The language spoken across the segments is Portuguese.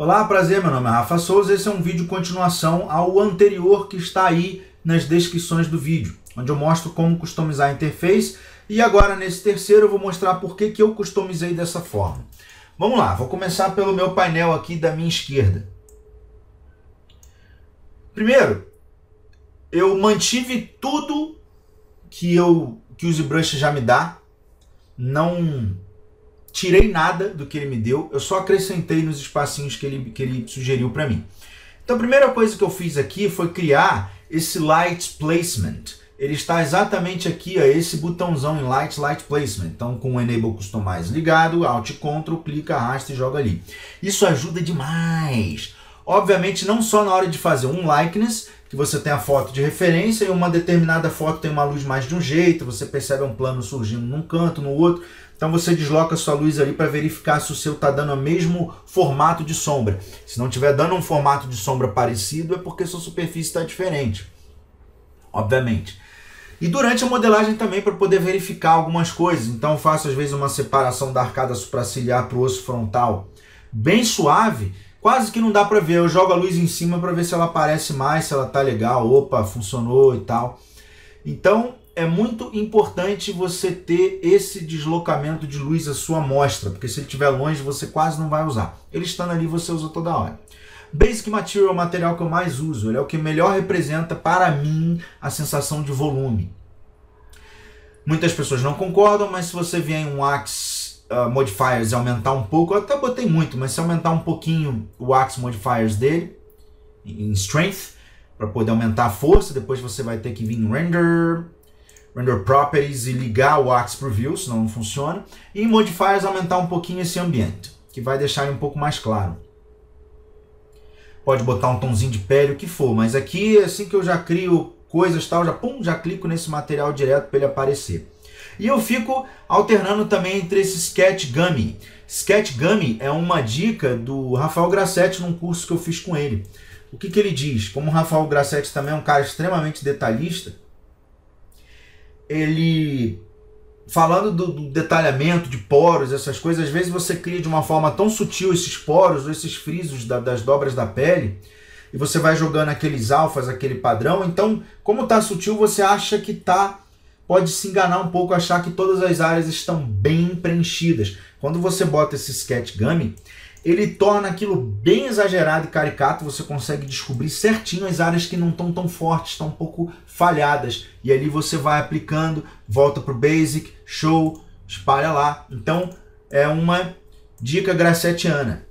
Olá, prazer, meu nome é Rafa Souza. Esse é um vídeo continuação ao anterior que está aí nas descrições do vídeo, onde eu mostro como customizar a interface, e agora nesse terceiro eu vou mostrar por que eu customizei dessa forma. Vamos lá, vou começar pelo meu painel aqui da minha esquerda. Primeiro, eu mantive tudo que o ZBrush já me dá, não tirei nada do que ele me deu, eu só acrescentei nos espacinhos que ele sugeriu para mim. Então a primeira coisa que eu fiz aqui foi criar esse Light Placement. Ele está exatamente aqui, ó, esse botãozão em Light Placement. Então com o Enable Customize ligado, Alt Ctrl, clica, arrasta e joga ali. Isso ajuda demais. Obviamente não só na hora de fazer um likeness, que você tem a foto de referência e uma determinada foto tem uma luz mais de um jeito, você percebe um plano surgindo num canto, no outro. Então você desloca a sua luz ali para verificar se o seu está dando o mesmo formato de sombra. Se não estiver dando um formato de sombra parecido, é porque sua superfície está diferente, obviamente. E durante a modelagem também para poder verificar algumas coisas. Então eu faço às vezes uma separação da arcada supraciliar para o osso frontal bem suave, quase que não dá para ver. Eu jogo a luz em cima para ver se ela aparece mais, se ela tá legal, opa, funcionou e tal. Então é muito importante você ter esse deslocamento de luz à sua amostra, porque se ele estiver longe você quase não vai usar. Ele estando ali você usa toda hora. Basic Material é o material que eu mais uso, ele é o que melhor representa para mim a sensação de volume. Muitas pessoas não concordam, mas se você vier em um Wax Modifiers e aumentar um pouco, eu até botei muito, mas se aumentar um pouquinho o Wax Modifiers dele, em Strength, para poder aumentar a força, depois você vai ter que vir em Render Properties e ligar o Wax Preview, senão não funciona. E em Modifiers aumentar um pouquinho esse ambiente, que vai deixar ele um pouco mais claro. Pode botar um tomzinho de pele, o que for, mas aqui assim que eu já crio coisas tal, já clico nesse material direto para ele aparecer. E eu fico alternando também entre esse Sketch Gummy. Sketch Gummy é uma dica do Rafael Grassetti num curso que eu fiz com ele. O que ele diz? Como o Rafael Grassetti também é um cara extremamente detalhista, ele, falando do detalhamento de poros, essas coisas, às vezes você cria de uma forma tão sutil esses poros, ou esses frisos das dobras da pele, e você vai jogando aqueles alfas, aquele padrão, então, como está sutil, você acha que pode se enganar um pouco, achar que todas as áreas estão bem preenchidas. Quando você bota esse Sketch Gummy, ele torna aquilo bem exagerado e caricato, você consegue descobrir certinho as áreas que não estão tão fortes, estão um pouco falhadas. E ali você vai aplicando, volta para o Basic, Show, espalha lá. Então é uma dica grassettiana.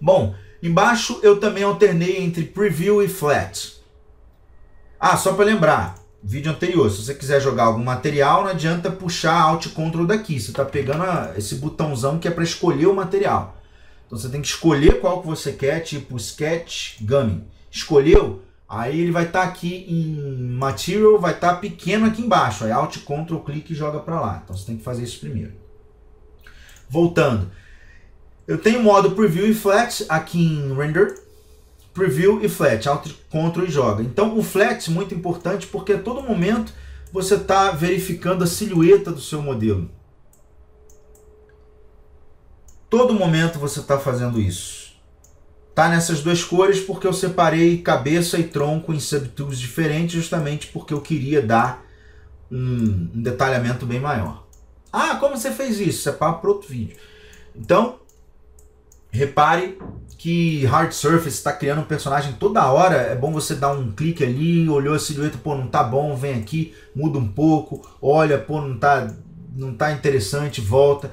Bom, embaixo eu também alternei entre Preview e Flat. Só para lembrar, vídeo anterior, se você quiser jogar algum material, não adianta puxar Alt Ctrl daqui. Você está pegando esse botãozão que é para escolher o material. Então você tem que escolher qual que você quer, tipo Sketch Gummy. Escolheu? Aí ele vai estar aqui em Material, vai estar pequeno aqui embaixo. Aí Alt Ctrl, clique e joga para lá. Então você tem que fazer isso primeiro. Voltando. Eu tenho o modo Preview e Flat aqui em Render. Preview e Flat. Alt Ctrl e joga. Então o Flat é muito importante porque a todo momento você está verificando a silhueta do seu modelo. Todo momento você está fazendo isso. Tá nessas duas cores porque eu separei cabeça e tronco em subtools diferentes, justamente porque eu queria dar um detalhamento bem maior. Como você fez isso? Separa para outro vídeo. Então, repare que Hard Surface está criando um personagem toda hora. É bom você dar um clique ali, olhou a silhueta, pô, não tá bom, vem aqui, muda um pouco, olha, pô, não tá interessante, volta.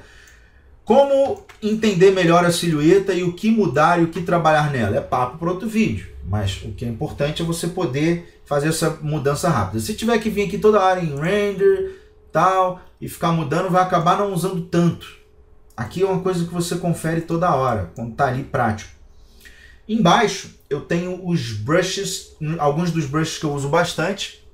Como entender melhor a silhueta e o que mudar e o que trabalhar nela? É papo para outro vídeo, mas o que é importante é você poder fazer essa mudança rápida. Se tiver que vir aqui toda hora em Render, tal, e ficar mudando, vai acabar não usando tanto. Aqui é uma coisa que você confere toda hora, quando está ali prático. Embaixo eu tenho os brushes, alguns dos brushes que eu uso bastante.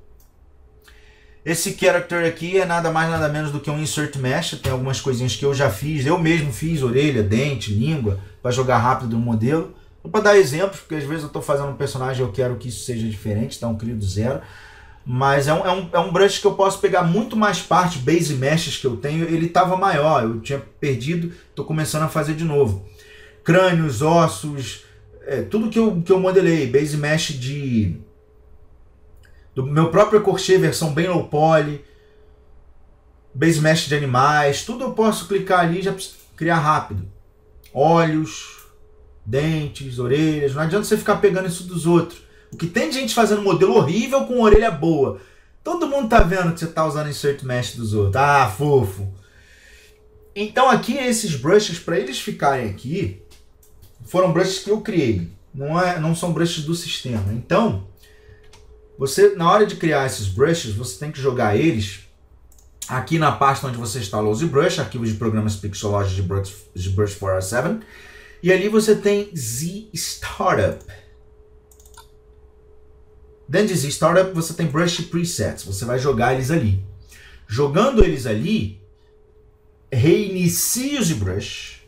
Esse character aqui é nada mais nada menos do que um insert mesh. Tem algumas coisinhas que eu já fiz, eu mesmo fiz, orelha, dente, língua, para jogar rápido no modelo. Para dar exemplos, porque às vezes eu estou fazendo um personagem e eu quero que isso seja diferente, então eu crio do zero. Mas é um brush que eu posso pegar muito mais parte, base meshes que eu tenho, ele estava maior, eu tinha perdido, estou começando a fazer de novo. crânios, ossos, tudo que eu modelei, base mesh do meu próprio Corchê, versão bem low poly, base mesh de animais, tudo eu posso clicar ali e já criar rápido. Olhos, dentes, orelhas, não adianta você ficar pegando isso dos outros. O que tem de gente fazendo modelo horrível com orelha boa. Todo mundo tá vendo que você tá usando insert mesh dos outros. Ah, fofo. Então aqui esses brushes, para eles ficarem aqui, foram brushes que eu criei. Não são brushes do sistema. Então, você, na hora de criar esses brushes, você tem que jogar eles aqui na pasta onde você instalou o ZBrush, arquivos de programas Pixology de Brush 407. E ali você tem Z Startup. Dentro de Z Startup você tem Brush Presets. Você vai jogar eles ali. Jogando eles ali, reinicie o ZBrush,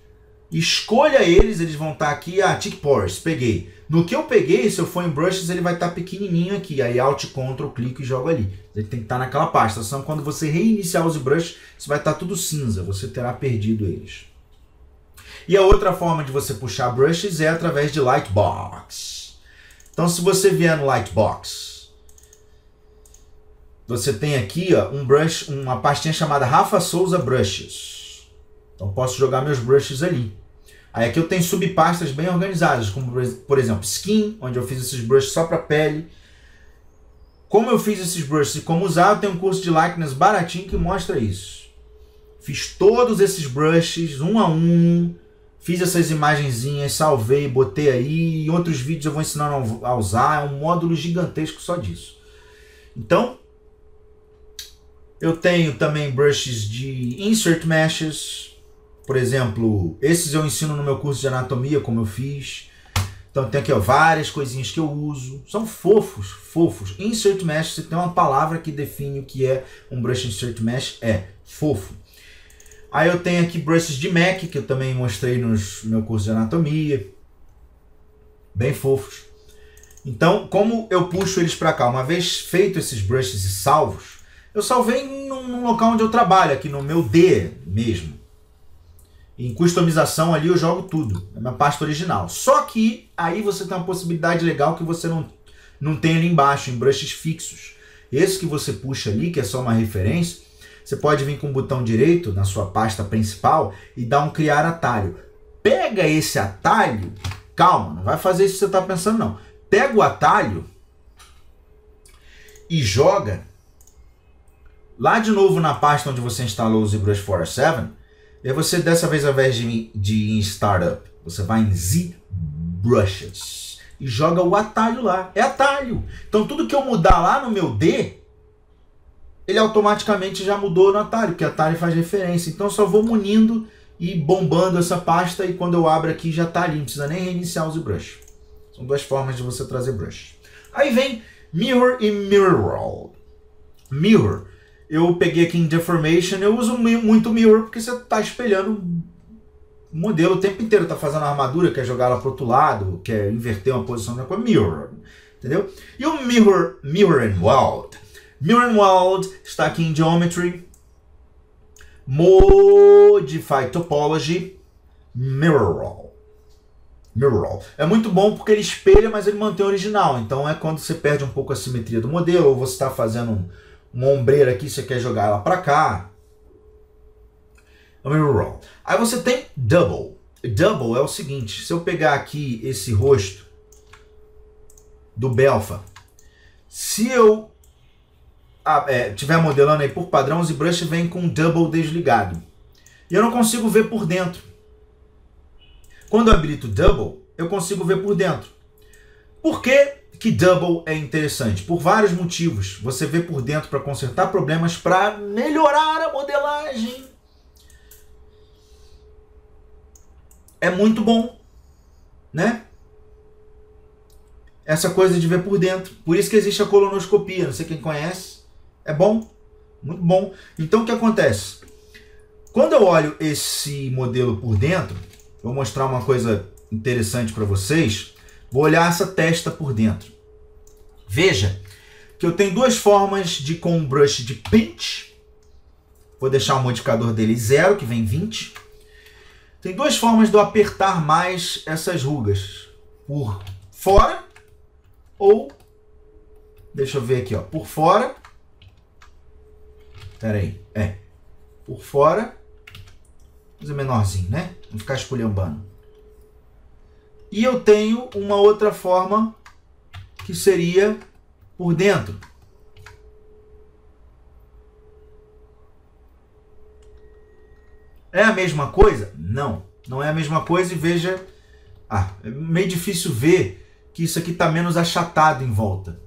escolha eles vão estar aqui, Tick Pores, peguei. No que eu peguei, se eu for em Brushes, ele vai estar pequenininho aqui, aí Alt, Ctrl, clico e jogo ali. Ele tem que estar naquela pasta, senão quando você reiniciar o ZBrush, isso vai estar tudo cinza, você terá perdido eles. E a outra forma de você puxar Brushes é através de Lightbox. Então se você vier no Lightbox, você tem aqui um brush, uma pastinha chamada Rafa Souza Brushes. Então posso jogar meus brushes ali. Aí aqui eu tenho subpastas bem organizadas, como por exemplo Skin, onde eu fiz esses brushes só para pele. Como eu fiz esses brushes e como usar, eu tenho um curso de likeness baratinho que mostra isso. Fiz todos esses brushes, um a um, fiz essas imagenzinhas, salvei, botei aí. Em outros vídeos eu vou ensinando a usar, é um módulo gigantesco só disso. Então, eu tenho também brushes de insert meshes. Por exemplo, esses eu ensino no meu curso de anatomia, como eu fiz. Então tem aqui várias coisinhas que eu uso. São fofos, fofos. Insert mesh, se tem uma palavra que define o que é um brush insert mesh, é fofo. Aí eu tenho aqui brushes de Mac, que eu também mostrei no meu curso de anatomia. Bem fofos. Então, como eu puxo eles para cá? Uma vez feito esses brushes e salvos, eu salvei num local onde eu trabalho, aqui no meu D mesmo. Em customização ali eu jogo tudo, é minha pasta original. Só que aí você tem uma possibilidade legal que você não tem ali embaixo, em brushes fixos. Esse que você puxa ali, que é só uma referência, você pode vir com o botão direito na sua pasta principal e dar um criar atalho. Pega esse atalho, calma, não vai fazer isso que você está pensando não. Pega o atalho e joga lá de novo na pasta onde você instalou o ZBrush 407. E aí você, dessa vez, ao invés de ir em Startup, você vai em ZBrushes e joga o atalho lá. É atalho. Então tudo que eu mudar lá no meu D, ele automaticamente já mudou no atalho, porque atalho faz referência. Então eu só vou munindo e bombando essa pasta e quando eu abro aqui já está ali. Não precisa nem reiniciar o ZBrush. São duas formas de você trazer brush. Aí vem Mirror e Mirror World. Mirror. Eu peguei aqui em Deformation, eu uso muito Mirror, porque você está espelhando o modelo o tempo inteiro, está fazendo a armadura, quer jogar ela para o outro lado, quer inverter uma posição da coisa, Mirror, entendeu? E o Mirror and World. Mirror and World está aqui em Geometry, Modify Topology, Mirror Roll. É muito bom porque ele espelha, mas ele mantém o original, então é quando você perde um pouco a simetria do modelo, ou você está fazendo uma ombreira aqui, você quer jogar ela para cá. Mirror Roll. Aí você tem Double. Double é o seguinte, se eu pegar aqui esse rosto do Belfa, se eu estiver modelando aí por padrão, o ZBrush vem com Double desligado. E eu não consigo ver por dentro. Quando eu habilito Double, eu consigo ver por dentro. Por quê? Que Double é interessante? Por vários motivos. Você vê por dentro para consertar problemas, para melhorar a modelagem. É muito bom, né? Essa coisa de ver por dentro. Por isso que existe a colonoscopia. Não sei quem conhece. É bom, muito bom. Então o que acontece? Quando eu olho esse modelo por dentro, vou mostrar uma coisa interessante para vocês. Vou olhar essa testa por dentro. Veja que eu tenho duas formas de com um brush de pinch. Vou deixar o modificador dele 0, que vem 20. Tem duas formas de eu apertar mais essas rugas. Por fora ou... Deixa eu ver aqui, ó. Por fora. Pera aí. Por fora. Fazer menorzinho, né? Não ficar esculhambando. E eu tenho uma outra forma que seria por dentro. É a mesma coisa? Não, não é a mesma coisa e veja... é meio difícil ver que isso aqui está menos achatado em volta.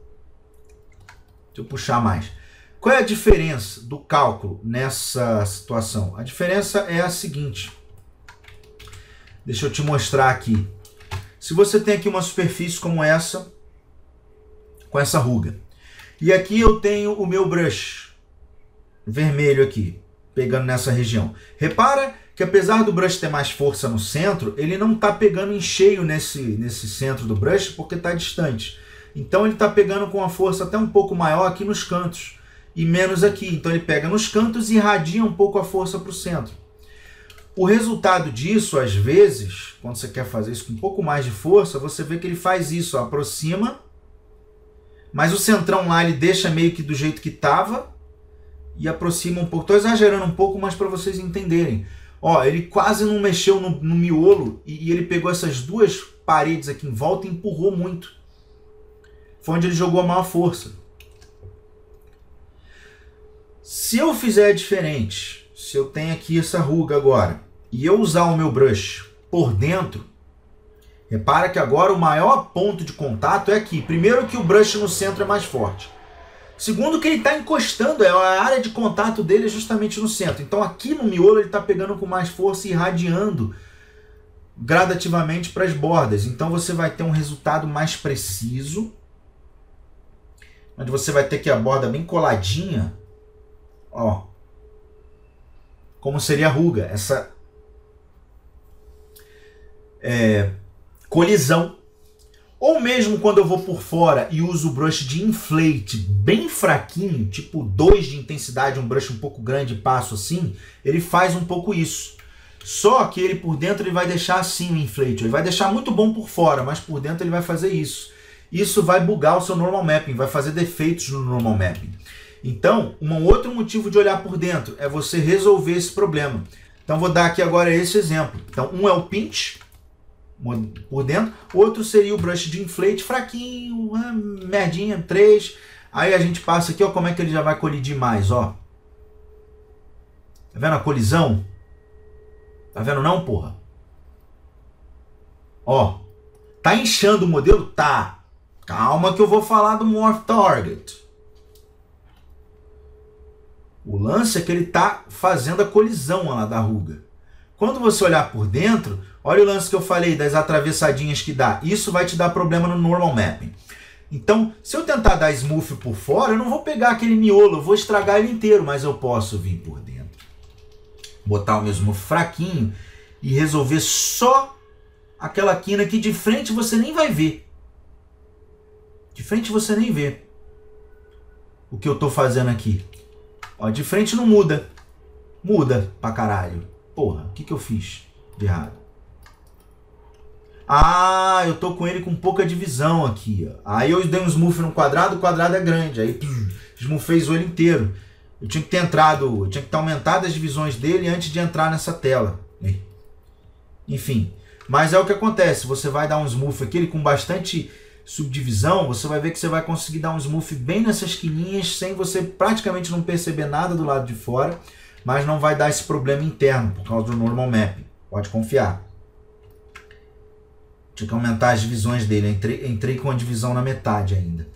Deixa eu puxar mais. Qual é a diferença do cálculo nessa situação? A diferença é a seguinte. Deixa eu te mostrar aqui. Se você tem aqui uma superfície como essa, com essa ruga, e aqui eu tenho o meu brush vermelho aqui, pegando nessa região. Repara que apesar do brush ter mais força no centro, ele não está pegando em cheio nesse centro do brush porque está distante. Então ele está pegando com uma força até um pouco maior aqui nos cantos e menos aqui. Então ele pega nos cantos e irradia um pouco a força para o centro. O resultado disso, às vezes, quando você quer fazer isso com um pouco mais de força, você vê que ele faz isso, ó, aproxima, mas o centrão lá ele deixa meio que do jeito que estava e aproxima um pouco. Estou exagerando um pouco, mas para vocês entenderem. Ó, ele quase não mexeu no miolo e ele pegou essas duas paredes aqui em volta e empurrou muito. Foi onde ele jogou a maior força. Se eu fizer diferente, se eu tenho aqui essa ruga agora, e eu usar o meu brush por dentro, repara que agora o maior ponto de contato é aqui. Primeiro que o brush no centro é mais forte. Segundo que ele está encostando, a área de contato dele é justamente no centro. Então aqui no miolo ele está pegando com mais força e irradiando gradativamente para as bordas. Então você vai ter um resultado mais preciso, onde você vai ter aqui a borda bem coladinha, ó, como seria a ruga, essa colisão. Ou mesmo quando eu vou por fora e uso o brush de inflate bem fraquinho, tipo 2 de intensidade, um brush um pouco grande e passo assim, ele faz um pouco isso. Só que ele por dentro ele vai deixar assim o inflate, ele vai deixar muito bom por fora, mas por dentro ele vai fazer isso. Isso vai bugar o seu normal mapping, vai fazer defeitos no normal mapping. Então, um outro motivo de olhar por dentro é você resolver esse problema. Então, vou dar aqui agora esse exemplo. Então, um é o pinch por dentro, outro seria o brush de inflate fraquinho, merdinha, 3. Aí a gente passa aqui, ó, como é que ele já vai colidir mais, ó. Tá vendo a colisão? Tá vendo não, porra? Ó, tá inchando o modelo? Tá. Calma que eu vou falar do Morph Target. O lance é que ele está fazendo a colisão lá da ruga. Quando você olhar por dentro, olha o lance que eu falei das atravessadinhas que dá. Isso vai te dar problema no normal mapping. Então, se eu tentar dar smooth por fora, eu não vou pegar aquele miolo, eu vou estragar ele inteiro, mas eu posso vir por dentro, botar o meu smooth fraquinho e resolver só aquela quina que de frente você nem vai ver. De frente você nem vê o que eu estou fazendo aqui. Ó, de frente não muda. Muda pra caralho. Porra, o que eu fiz de errado? Ah, eu tô com ele com pouca divisão aqui, ó. Aí eu dei um smooth no quadrado, o quadrado é grande. Aí smoothei o ele inteiro. Eu tinha que ter entrado, eu tinha que ter aumentado as divisões dele antes de entrar nessa tela. Enfim, mas é o que acontece. Você vai dar um smooth aqui, ele com bastante subdivisão, você vai ver que você vai conseguir dar um smooth bem nessas quininhas, sem você praticamente não perceber nada do lado de fora, mas não vai dar esse problema interno, por causa do normal mapping. Pode confiar. Tinha que aumentar as divisões dele, entrei com a divisão na metade ainda.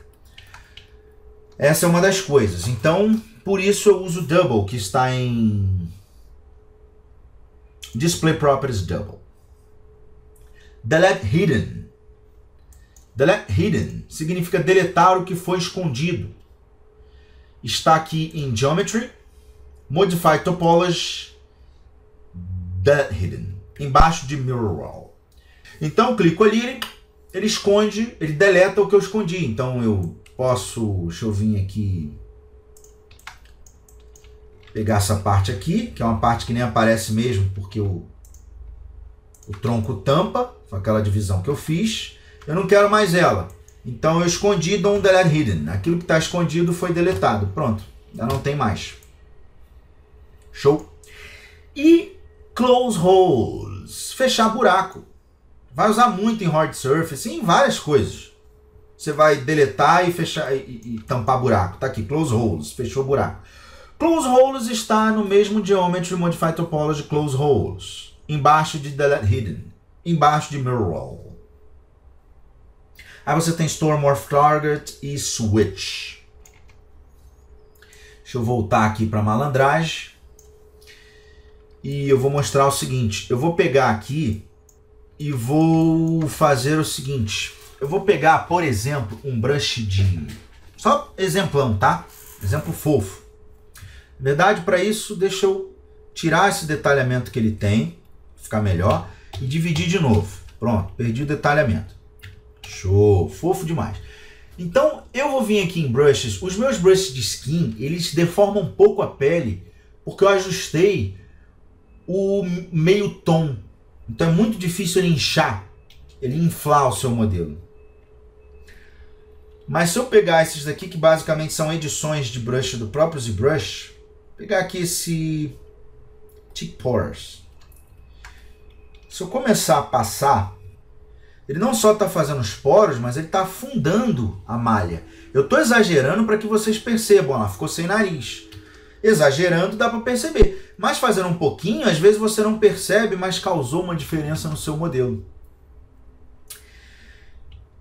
Essa é uma das coisas. Então, por isso eu uso Double, que está em Display Properties Double. Delete Hidden. Delete Hidden significa deletar o que foi escondido. Está aqui em Geometry, Modify Topology, Delete Hidden, embaixo de Mirror Wall. Então eu clico ali, ele esconde, ele deleta o que eu escondi. Então eu posso, deixa eu vir aqui, pegar essa parte aqui, que é uma parte que nem aparece mesmo, porque eu O tronco tampa, foi aquela divisão que eu fiz. Eu não quero mais ela. Então eu escondi Don't Delete Hidden. Aquilo que está escondido foi deletado. Pronto, já não tem mais. Show? E Close Holes, fechar buraco. Vai usar muito em Hard Surface, em várias coisas. Você vai deletar e fechar e tampar buraco. Tá aqui, Close Holes, fechou buraco. Close Holes está no mesmo Geometry Modify Topology Close Holes. Embaixo de Delete Hidden. Embaixo de Mirror. Aí você tem Store Morph Target e Switch. Deixa eu voltar aqui para malandragem. E eu vou mostrar o seguinte. Eu vou pegar aqui e vou fazer o seguinte. Eu vou pegar, por exemplo, um brush de... Só exemplão, tá? Exemplo fofo. Na verdade, para isso, deixa eu tirar esse detalhamento que ele tem. Ficar melhor. E dividir de novo. Pronto, perdi o detalhamento. Show, fofo demais. Então, eu vou vir aqui em brushes. Os meus brushes de skin, eles deformam um pouco a pele, porque eu ajustei o meio tom. Então é muito difícil ele inchar, ele inflar o seu modelo. Mas se eu pegar esses daqui, que basicamente são edições de brush do próprio ZBrush, pegar aqui esse Thick Pores. Se eu começar a passar, ele não só está fazendo os poros, mas ele está afundando a malha. Eu estou exagerando para que vocês percebam. Ela ficou sem nariz. Exagerando dá para perceber. Mas fazendo um pouquinho, às vezes você não percebe, mas causou uma diferença no seu modelo.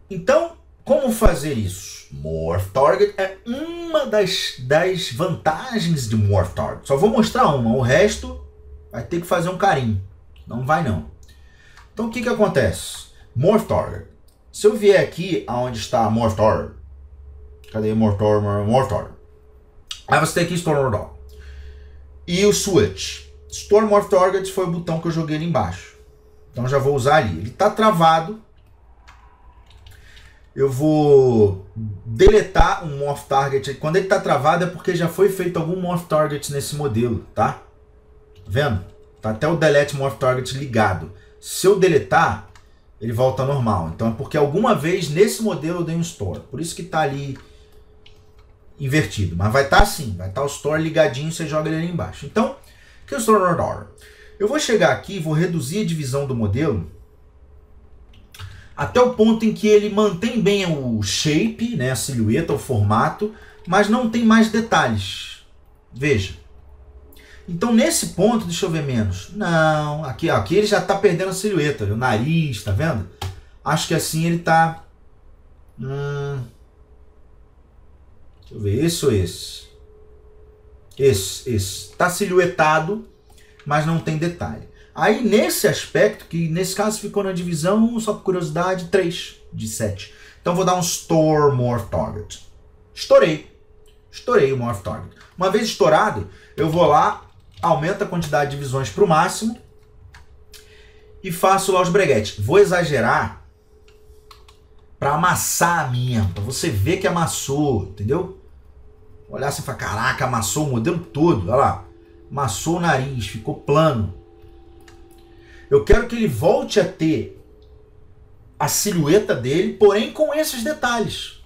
Então, como fazer isso? Morph Target é uma das vantagens de Morph Target. Só vou mostrar uma. O resto vai ter que fazer um carinho. Não vai não. Então o que acontece? Morph Target. Se eu vier aqui aonde está a Morph Target, cadê Morph Target? Aí você tem aqui Store Morph Target. E o Switch. Store Morph Target foi o botão que eu joguei ali embaixo. Então já vou usar ali. Ele está travado. Eu vou deletar um Morph Target. Quando ele está travado é porque já foi feito algum Morph Target nesse modelo, tá? Tá vendo? Tá até o Delete Morph Target ligado. Se eu deletar, ele volta ao normal. Então é porque alguma vez nesse modelo eu dei um Store. Por isso que está ali invertido. Mas vai estar assim. Vai estar o Store ligadinho e você joga ele ali embaixo. Então, o que é o Store Order? Eu vou chegar aqui e vou reduzir a divisão do modelo até o ponto em que ele mantém bem o shape, né, a silhueta, o formato, mas não tem mais detalhes. Veja. Então nesse ponto, deixa eu ver menos. Não, aqui ele já está perdendo a silhueta, o nariz, tá vendo? Acho que assim ele está... deixa eu ver, esse ou esse? Esse. Está silhuetado, mas não tem detalhe. Aí nesse aspecto, que nesse caso ficou na divisão, só por curiosidade, 3 de 7. Então vou dar um Store Morph Target. Estourei o Morph Target. Uma vez estourado, eu vou lá, aumento a quantidade de divisões para o máximo e faço lá os breguetes. Vou exagerar para amassar a minha, para você ver que amassou, entendeu? Olhar assim e falar, caraca, amassou o modelo todo, olha lá. Amassou o nariz, ficou plano. Eu quero que ele volte a ter a silhueta dele, porém com esses detalhes.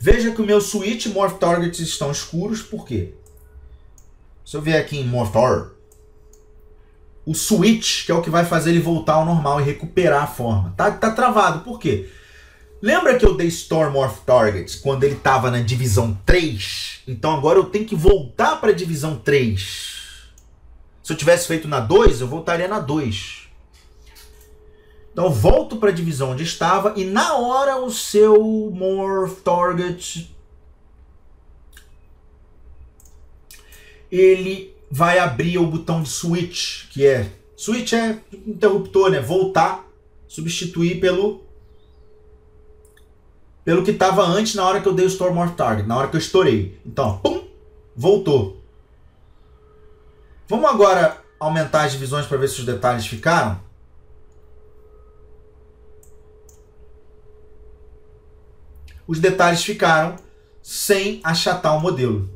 Veja que o meu Switch e Morph Targets estão escuros, por quê? Se eu vier aqui em Morph Target, o Switch, que é o que vai fazer ele voltar ao normal e recuperar a forma, tá travado, por quê? Lembra que eu dei Store Morph Targets quando ele estava na divisão 3? Então agora eu tenho que voltar para a divisão 3. Se eu tivesse feito na 2, eu voltaria na 2. Então eu volto para a divisão onde estava e na hora o seu Morph Target ele vai abrir o botão de Switch, que é... Switch é interruptor, né? Voltar, substituir pelo que estava antes na hora que eu dei o Store Morph Target, na hora que eu estourei. Então, ó, pum, voltou. Vamos agora aumentar as divisões para ver se os detalhes ficaram. Os detalhes ficaram sem achatar o modelo.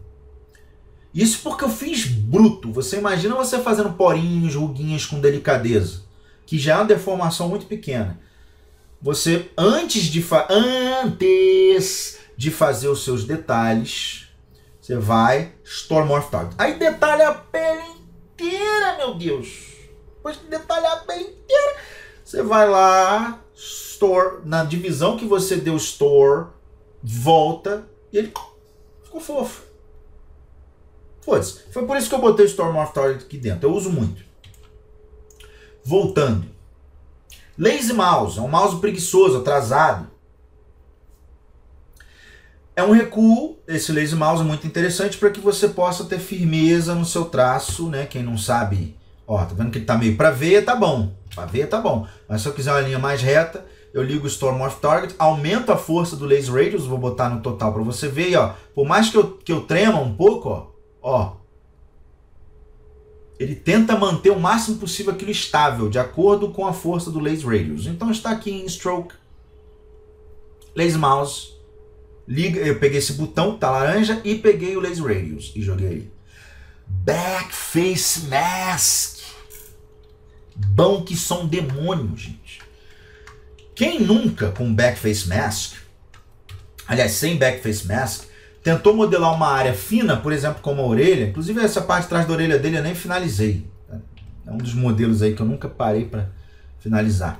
Isso porque eu fiz bruto. Você imagina você fazendo porinhos, ruguinhas com delicadeza, que já é uma deformação muito pequena. Você, antes de fazer os seus detalhes, você vai Stormorph Target. Aí detalha a pele inteira, meu Deus. Depois de detalhar a pele inteira, você vai lá, Store, na divisão que você deu Store, volta e ele ficou fofo. Foda-se. Foi por isso que eu botei o Stormorph Target aqui dentro. Eu uso muito. Voltando. Lazy Mouse. É um mouse preguiçoso, atrasado. É um recuo, esse Lazy Mouse é muito interessante para que você possa ter firmeza no seu traço, né? Quem não sabe, ó, tá vendo que ele tá meio para veia, tá bom. Para veia tá bom. Mas se eu quiser uma linha mais reta, eu ligo o Stormorph Target, aumento a força do Lazy Radius, vou botar no total para você ver, e ó, por mais que eu trema um pouco, ó, ele tenta manter o máximo possível aquilo estável, de acordo com a força do Lazy Radius. Então está aqui em Stroke, Lazy Mouse, liga, eu peguei esse botão, tá laranja, e peguei o Lazy Radius e joguei aí. Backface Mask. Bom que são demônios, gente. Quem nunca com Backface Mask, aliás, sem Backface Mask, tentou modelar uma área fina, por exemplo, como a orelha, inclusive essa parte de trás da orelha dele eu nem finalizei. É um dos modelos aí que eu nunca parei para finalizar.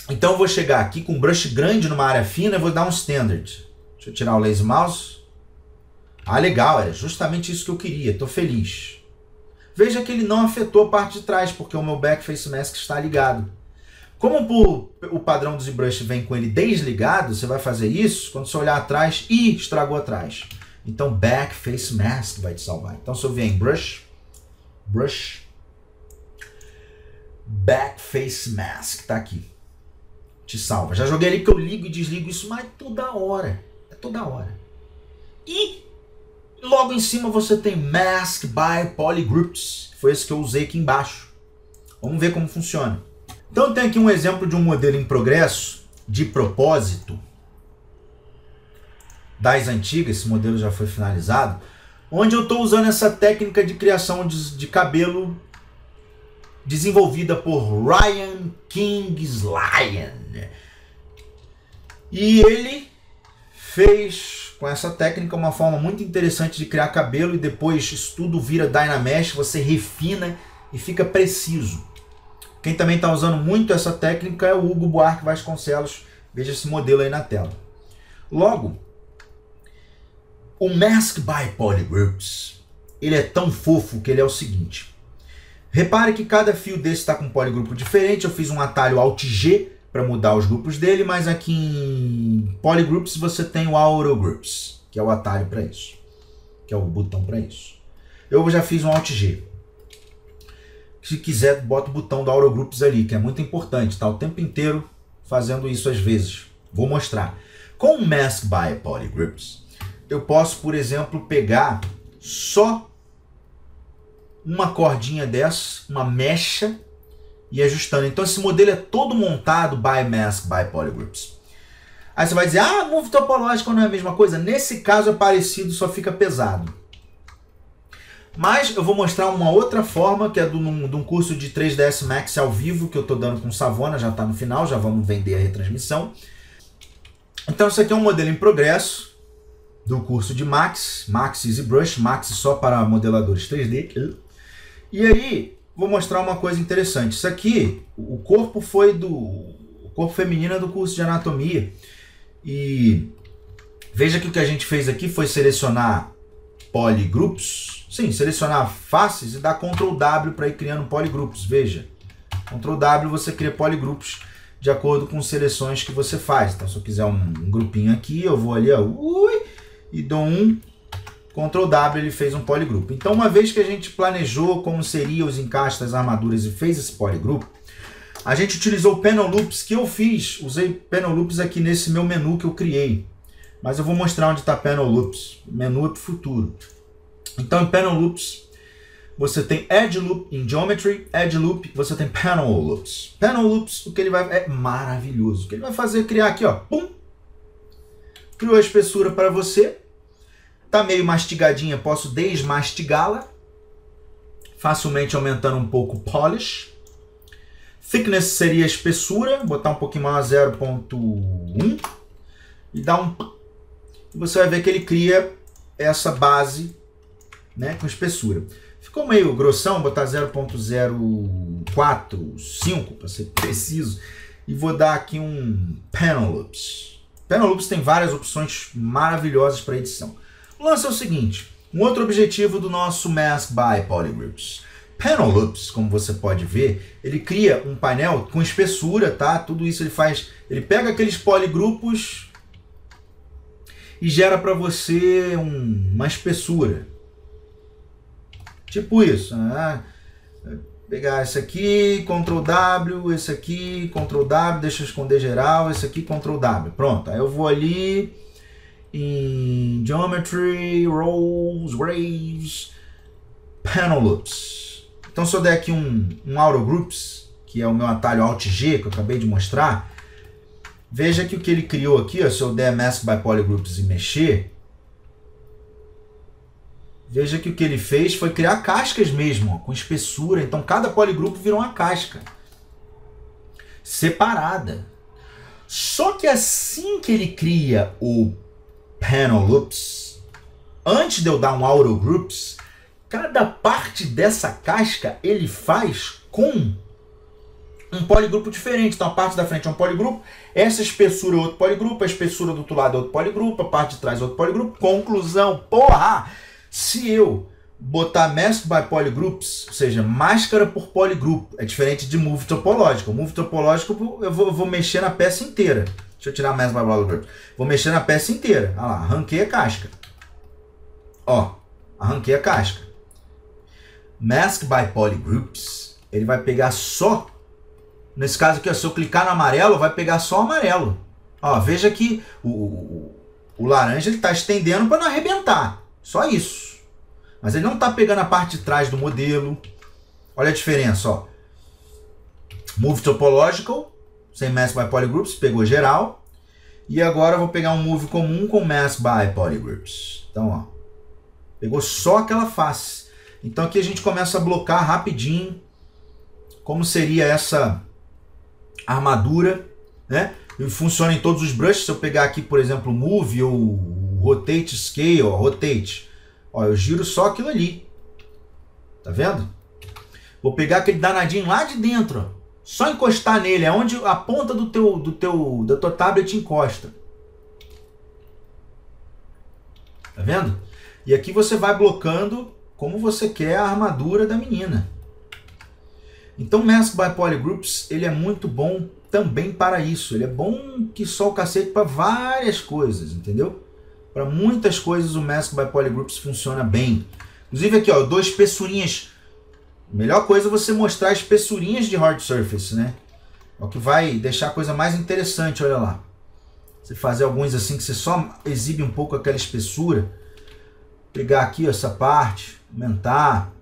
Então eu vou chegar aqui com um brush grande numa área fina e vou dar um standard. Deixa eu tirar o Lazy Mouse. Ah, legal, era justamente isso que eu queria, tô feliz. Veja que ele não afetou a parte de trás, porque o meu Backface Mask está ligado. Como o padrão do ZBrush vem com ele desligado, você vai fazer isso quando você olhar atrás e estragou atrás. Então Backface Mask vai te salvar. Então se eu vier em Brush, Backface Mask, tá aqui. Te salva. Já joguei ali que eu ligo e desligo isso, mas toda hora. É toda hora. E logo em cima você tem Mask by Polygroups. Foi esse que eu usei aqui embaixo. Vamos ver como funciona. Então tem aqui um exemplo de um modelo em progresso, de propósito, das antigas, esse modelo já foi finalizado, onde eu estou usando essa técnica de criação de cabelo desenvolvida por Ryan Kingslien. E ele fez com essa técnica uma forma muito interessante de criar cabelo e depois isso tudo vira Dynamesh, você refina e fica preciso. Quem também está usando muito essa técnica é o Hugo Buarque Vasconcelos. Veja esse modelo aí na tela. Logo, o Mask by Polygroups, ele é tão fofo que ele é o seguinte. Repare que cada fio desse está com um polygrupo diferente. Eu fiz um atalho Alt G para mudar os grupos dele, mas aqui em Polygroups você tem o Autogroups, que é o atalho para isso, que é o botão para isso. Eu já fiz um Alt G. Se quiser, bota o botão do Autogroups ali, que é muito importante. Tá o tempo inteiro fazendo isso às vezes. Vou mostrar. Com o Mask by Polygroups, eu posso, por exemplo, pegar só uma cordinha dessa, uma mecha, e ajustando. Então esse modelo é todo montado by Mask by Polygroups. Aí você vai dizer, ah, Move topológico não é a mesma coisa? Nesse caso é parecido, só fica pesado. Mas eu vou mostrar uma outra forma, que é de um curso de 3ds Max ao vivo, que eu estou dando com Savona, já está no final, já vamos vender a retransmissão. Então isso aqui é um modelo em progresso do curso de Max ZBrush, Max só para modeladores 3D. E aí, vou mostrar uma coisa interessante. Isso aqui, o corpo feminino é do curso de anatomia. E veja que o que a gente fez aqui foi selecionar polygroups. Sim, selecionar faces e dar Ctrl W para ir criando polygroups. Veja, Ctrl W você cria polygroups de acordo com seleções que você faz. Então, se eu quiser um grupinho aqui, eu vou ali, ó, e dou um Ctrl W, ele fez um polygroup. Então, uma vez que a gente planejou como seriam os encaixes das armaduras e fez esse polygroup, a gente utilizou o Panel Loops que eu fiz. Usei Panel Loops aqui nesse meu menu que eu criei. Mas eu vou mostrar onde está Panel Loops. Menu é para o futuro. Então, em Panel Loops, você tem Edge Loop em Geometry, Edge Loop, você tem Panel Loops. Panel Loops, o que ele vai... é maravilhoso. O que ele vai fazer é criar aqui, ó, pum! Criou a espessura para você. Tá meio mastigadinha, posso desmastigá-la, facilmente aumentando um pouco o polish. Thickness seria a espessura, botar um pouquinho mais, 0.1, e dar um... Você vai ver que ele cria essa base, né, com espessura. Ficou meio grossão, botar 0.045 para ser preciso. E vou dar aqui um Panel Loops. Panel Loops tem várias opções maravilhosas para edição. O lance é o seguinte, um outro objetivo do nosso Mask by Polygroups. Panel Loops, como você pode ver, ele cria um painel com espessura, tá? Tudo isso ele faz, ele pega aqueles poligrupos e gera para você uma espessura. Tipo isso, né? Pegar esse aqui, Ctrl W, esse aqui, Ctrl W, deixa eu esconder geral, esse aqui, Ctrl W. Pronto, aí eu vou ali em Geometry, Rows, Graves, Panel Loops. Então se eu der aqui um Auto Groups, que é o meu atalho Alt G, que eu acabei de mostrar, veja que o que ele criou aqui, ó, se eu der Mask by Polygroups e mexer, veja que o que ele fez foi criar cascas mesmo, ó, com espessura. Então cada poligrupo virou uma casca separada. Só que assim que ele cria o Panel Loops, antes de eu dar um Auto Groups, cada parte dessa casca ele faz com um poligrupo diferente. Então a parte da frente é um poligrupo, essa espessura é outro poligrupo, a espessura do outro lado é outro poligrupo, a parte de trás é outro poligrupo. Conclusão, porra! Se eu botar Mask by Polygroups, ou seja, máscara por poligrupo, é diferente de Move topológico. O Move topológico eu vou mexer na peça inteira. Deixa eu tirar Mask by Polygroups. Vou mexer na peça inteira. Olha lá, arranquei a casca. Ó, arranquei a casca. Mask by Polygroups, ele vai pegar só, nesse caso aqui, ó, se eu clicar no amarelo, vai pegar só o amarelo. Ó, veja que o laranja ele está estendendo para não arrebentar. Só isso. Mas ele não está pegando a parte de trás do modelo. Olha a diferença, ó. Move Topological, sem Mask by Polygroups, pegou geral. E agora eu vou pegar um Move comum com Mask by Polygroups. Então, ó, pegou só aquela face. Então aqui a gente começa a blocar rapidinho como seria essa armadura, né? E funciona em todos os brushes. Se eu pegar aqui, por exemplo, Move ou Rotate Scale, ó, Rotate, ó, eu giro só aquilo ali. Tá vendo? Vou pegar aquele danadinho lá de dentro, ó, só encostar nele, é onde a ponta da tua tablet encosta. Tá vendo? E aqui você vai blocando como você quer a armadura da menina. Então Mask by Polygroups, ele é muito bom também para isso. Ele é bom que só o cacete para várias coisas, entendeu? Para muitas coisas o Mask by Polygroups funciona bem. Inclusive aqui, ó, eu dou espessurinhas. A melhor coisa é você mostrar espessurinhas de hard surface, né? É o que vai deixar a coisa mais interessante, olha lá. Você fazer alguns assim que você só exibe um pouco aquela espessura. Pegar aqui, ó, essa parte, aumentar.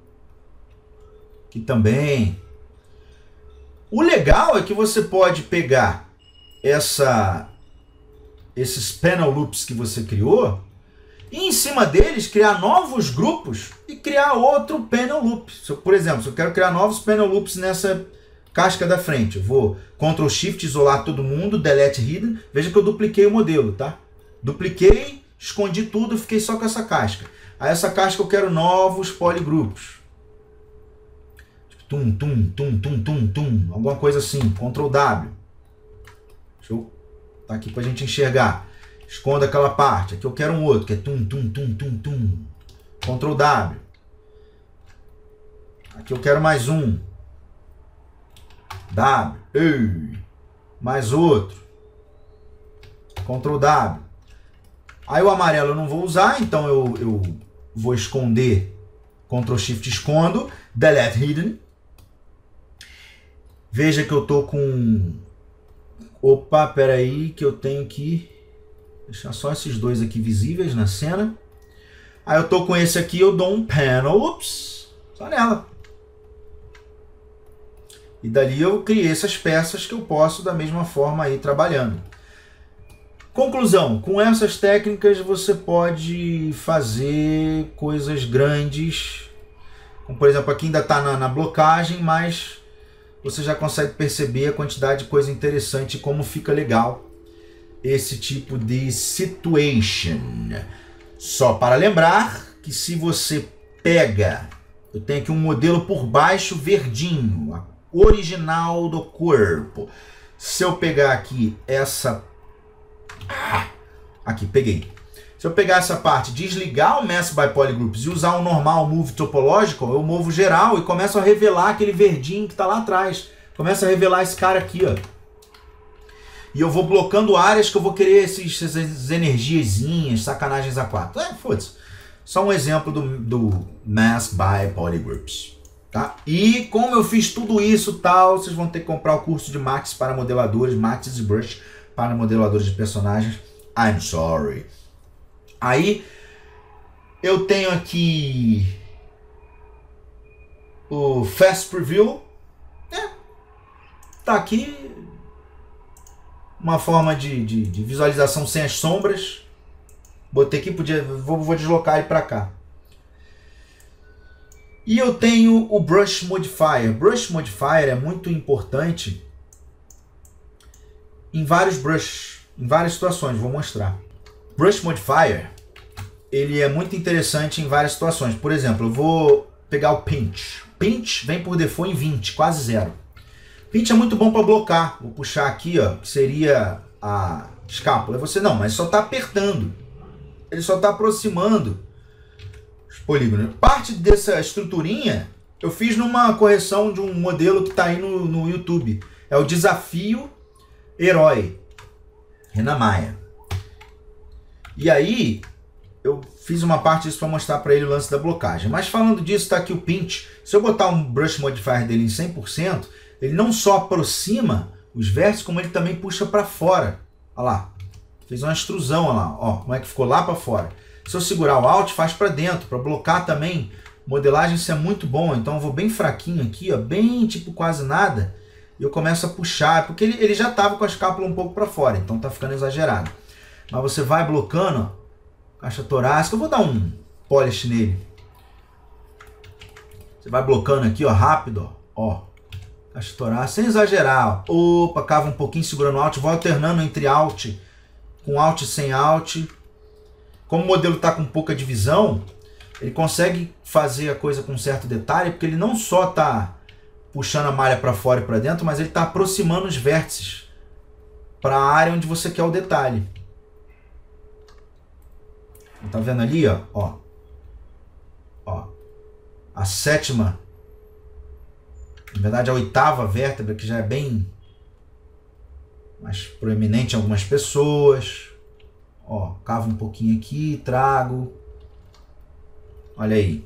Aqui também. O legal é que você pode pegar esses panel loops que você criou e em cima deles criar novos grupos e criar outro panel loop. Por exemplo, se eu quero criar novos panel loops nessa casca da frente, eu vou Ctrl Shift, isolar todo mundo, Delete Hidden. Veja que eu dupliquei o modelo, tá? Dupliquei, escondi tudo, fiquei só com essa casca. Aí essa casca eu quero novos poligrupos. Tum, tum, tum, tum, tum, tum. Alguma coisa assim. Ctrl W. Deixa eu... Tá aqui pra gente enxergar. Esconda aquela parte. Aqui eu quero um outro, que é tum, tum, tum, tum, tum. Ctrl W. Aqui eu quero mais um. W. Ei. Mais outro. Ctrl W. Aí o amarelo eu não vou usar, então eu vou esconder. Ctrl Shift escondo. Delete Hidden. Veja que eu tô com... Opa, peraí, que eu tenho que deixar só esses dois aqui visíveis na cena. Aí eu tô com esse aqui, eu dou um Panel Loops. Só nela. E dali eu criei essas peças que eu posso da mesma forma ir trabalhando. Conclusão, com essas técnicas você pode fazer coisas grandes, como por exemplo aqui ainda está na blocagem, mas você já consegue perceber a quantidade de coisa interessante e como fica legal esse tipo de situation. Só para lembrar que se você pega, eu tenho aqui um modelo por baixo verdinho, a original do corpo. Se eu pegar aqui essa... aqui, peguei. Se eu pegar essa parte, desligar o Mask by Polygroups e usar o normal Move Topological, eu movo geral e começo a revelar aquele verdinho que está lá atrás. Começa a revelar esse cara aqui, ó. E eu vou blocando áreas que eu vou querer essas energiazinhas, sacanagens A4. Foda-se. Só um exemplo do Mask by Polygroups. Tá? E como eu fiz tudo isso, tal, vocês vão ter que comprar o curso de Max para modeladores, Max e Brush para modeladores de personagens. I'm sorry. Aí eu tenho aqui o Fast Preview. Tá aqui uma forma de visualização sem as sombras. Botei aqui, vou deslocar ele para cá. E eu tenho o Brush Modifier. Brush Modifier é muito importante em vários brushes, em várias situações, vou mostrar. Brush Modifier, ele é muito interessante em várias situações. Por exemplo, eu vou pegar o Pinch. Pinch vem por default em 20, quase zero. Pinch é muito bom para blocar. Vou puxar aqui, ó, que seria a escápula. Você não, mas só está apertando. Ele só está aproximando os polígonos. Parte dessa estruturinha eu fiz numa correção de um modelo que está aí no YouTube. É o Desafio Herói, Renan Maia. E aí eu fiz uma parte disso para mostrar para ele o lance da blocagem. Mas falando disso, está aqui o Pinch. Se eu botar um Brush Modifier dele em 100%, ele não só aproxima os vértices, como ele também puxa para fora. Olha lá. Fez uma extrusão, olha lá. Ó, como é que ficou lá para fora. Se eu segurar o Alt, faz para dentro. Para blocar também. Modelagem, isso é muito bom. Então eu vou bem fraquinho aqui, ó, bem tipo quase nada. E eu começo a puxar. Porque ele já estava com a escápula um pouco para fora. Então tá ficando exagerado. Mas você vai blocando, ó, caixa torácica. Eu vou dar um polish nele. Você vai blocando aqui, ó, rápido, ó. Caixa torácica, sem exagerar, ó. Opa, cava um pouquinho segurando o Alt. Vou alternando entre Alt, com Alt e sem Alt. Como o modelo está com pouca divisão, ele consegue fazer a coisa com certo detalhe, porque ele não só está puxando a malha para fora e para dentro, mas ele está aproximando os vértices para a área onde você quer o detalhe. Tá vendo ali, ó? Ó. A sétima, na verdade a oitava vértebra, que já é bem mais proeminente em algumas pessoas. Ó, cavo um pouquinho aqui, trago. Olha aí.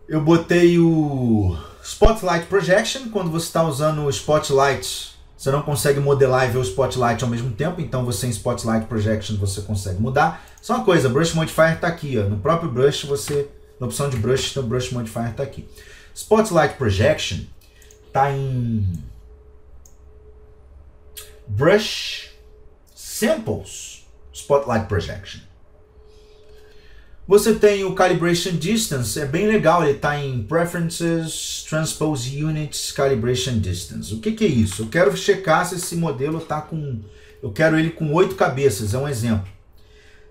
Eu botei o Spotlight Projection. Quando você está usando o Spotlight, você não consegue modelar e ver o Spotlight ao mesmo tempo. Então você em Spotlight Projection você consegue mudar. Só uma coisa, Brush Modifier está aqui. Ó. No próprio Brush, você, na opção de Brush, então o Brush Modifier está aqui. Spotlight Projection está em Brush Samples. Spotlight Projection. Você tem o Calibration Distance, é bem legal, ele está em Preferences, Transpose Units, Calibration Distance. O que é isso? Eu quero checar se esse modelo está com... Eu quero ele com 8 cabeças, é um exemplo.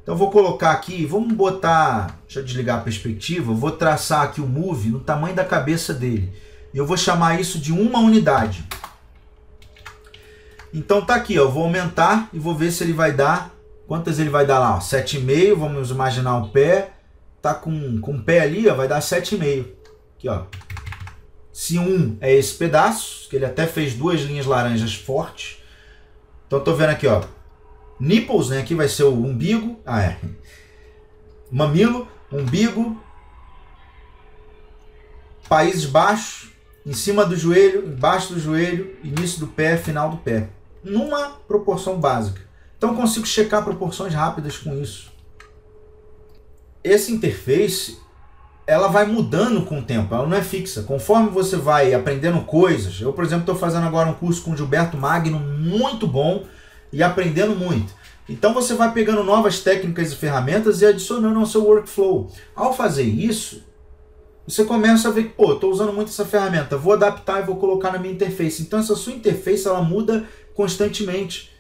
Então eu vou colocar aqui, vamos botar... Deixa eu desligar a perspectiva, eu vou traçar aqui o Move no tamanho da cabeça dele. E eu vou chamar isso de uma unidade. Então tá aqui, ó, eu vou aumentar e vou ver se ele vai dar... Quantas ele vai dar lá? 7,5, vamos imaginar o pé. Tá com o pé ali, ó, vai dar 7,5. Aqui, ó. Se 1 é esse pedaço, que ele até fez 2 linhas laranjas fortes. Então tô vendo aqui, ó. Nipples, né? Aqui vai ser o umbigo. Ah, é. Mamilo, umbigo. Países baixos. Em cima do joelho, embaixo do joelho, início do pé, final do pé. Numa proporção básica. Então eu consigo checar proporções rápidas com isso. Essa interface, ela vai mudando com o tempo, ela não é fixa. Conforme você vai aprendendo coisas, eu, por exemplo, estou fazendo agora um curso com o Gilberto Magno, muito bom, e aprendendo muito. Então você vai pegando novas técnicas e ferramentas e adicionando ao seu workflow. Ao fazer isso, você começa a ver que, pô, estou usando muito essa ferramenta, vou adaptar e vou colocar na minha interface. Então essa sua interface, ela muda constantemente,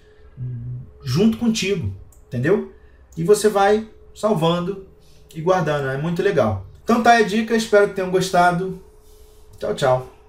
junto contigo, entendeu? E você vai salvando e guardando, é muito legal. Então tá aí a dica, espero que tenham gostado. Tchau, tchau.